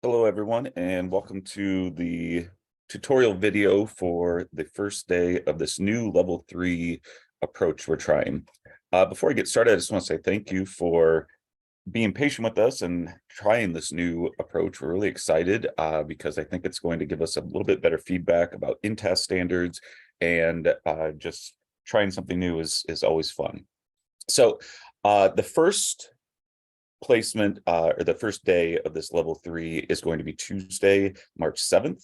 Hello, everyone, and welcome to the tutorial video for the first day of this new level 3 approach we're trying. Before I get started, I just want to say thank you for being patient with us and trying this new approach. We're really excited because I think it's going to give us a little bit better feedback about in-test standards, and just trying something new is always fun. So the first placement or the first day of this level 3 is going to be Tuesday, March 7th.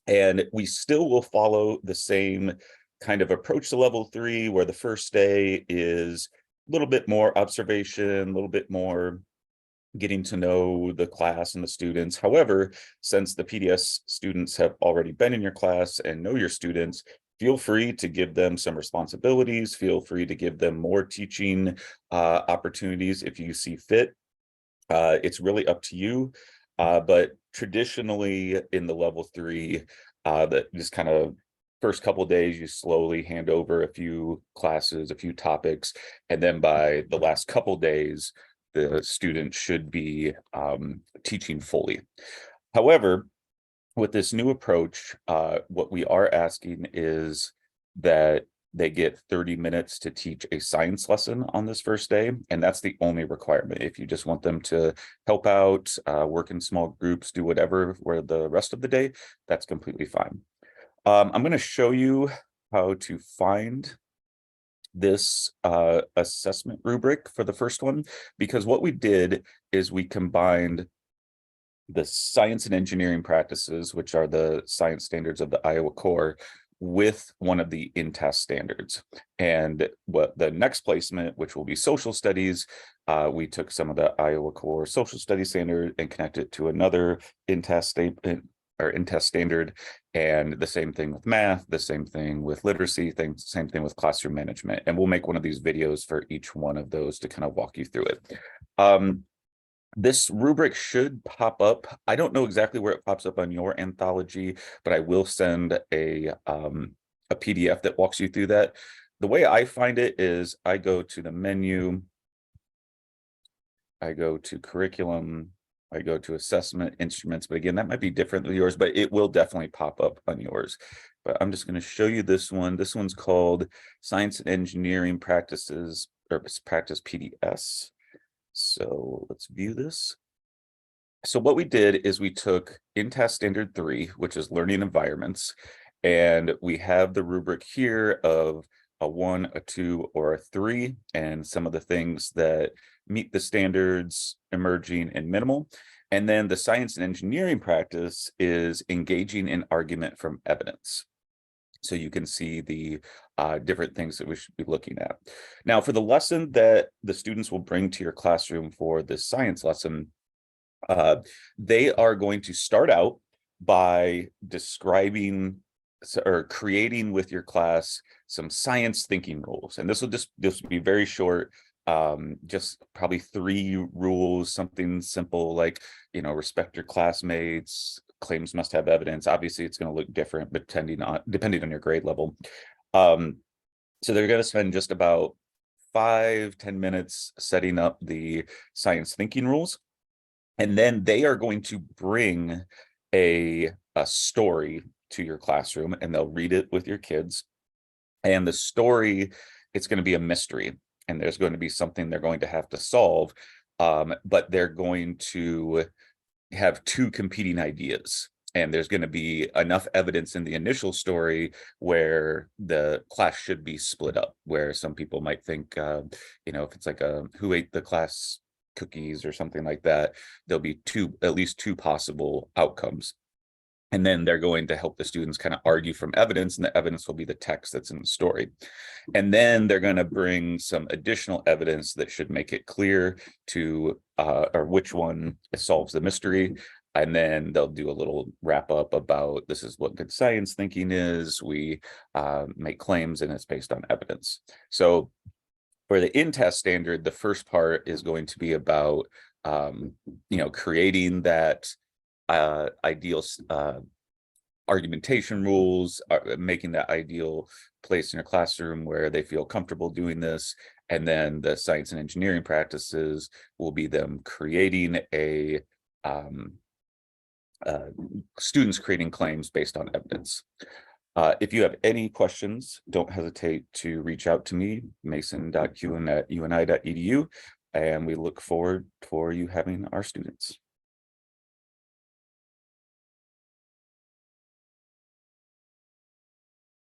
And we still will follow the same kind of approach to level 3, where the first day is a little bit more observation, a little bit more getting to know the class and the students. However, since the PDS students have already been in your class and know your students, feel free to give them some responsibilities. Feel free to give them more teaching opportunities if you see fit. It's really up to you. But traditionally in the level 3, that just kind of first couple of days, you slowly hand over a few classes, a few topics, and then by the last couple of days, the student should be teaching fully. However, with this new approach, what we are asking is that they get 30 minutes to teach a science lesson on this first day, and that's the only requirement. If you just want them to help out, work in small groups, do whatever where the rest of the day, that's completely fine. I'm going to show you how to find this assessment rubric for the first one, because what we did is we combined the science and engineering practices, which are the science standards of the Iowa Core, with one of the in-test standards. And what the next placement, which will be social studies, we took some of the Iowa Core social studies standard and connected it to another in-test standard, and the same thing with math, the same thing with literacy, same thing with classroom management. And we'll make one of these videos for each one of those to kind of walk you through it. This rubric should pop up. I don't know exactly where it pops up on your anthology, but I will send a PDF that walks you through that. The way I find it is I go to the menu, I go to curriculum, I go to assessment instruments, but again, that might be different than yours, but it will definitely pop up on yours. But I'm just going to show you this one. This one's called Science and Engineering Practices, or Practice PDS. So let's view this. So what we did is we took in-test standard 3, which is learning environments, and we have the rubric here of a 1, a 2, or a 3, and some of the things that meet the standards, emerging, and minimal. And then the science and engineering practice is engaging in argument from evidence. So you can see the different things that we should be looking at. Now, for the lesson that the students will bring to your classroom for this science lesson, they are going to start out by describing or creating with your class some science thinking rules. And this will be very short, just probably 3 rules, something simple like, respect your classmates, claims must have evidence. Obviously, it's going to look different depending on your grade level. So they're going to spend just about 5-10 minutes setting up the science thinking rules, and then they are going to bring a story to your classroom, and they'll read it with your kids. And the story, it's going to be a mystery, and there's going to be something they're going to have to solve, but they're going to have 2 competing ideas, and there's going to be enough evidence in the initial story where the class should be split up, where some people might think, if it's like who ate the class cookies or something like that, there'll be at least two possible outcomes. And then they're going to help the students kind of argue from evidence, and the evidence will be the text that's in the story. And then they're going to bring some additional evidence that should make it clear to or which one solves the mystery. And then they'll do a little wrap up about this is what good science thinking is. We make claims and it's based on evidence. So for the in-test standard, the first part is going to be about creating that ideal argumentation rules, making that ideal place in your classroom where they feel comfortable doing this. And then the science and engineering practices will be them creating a students creating claims based on evidence. If you have any questions, don't hesitate to reach out to me, mason.kuhn@uni.edu, and we look forward for you having our students.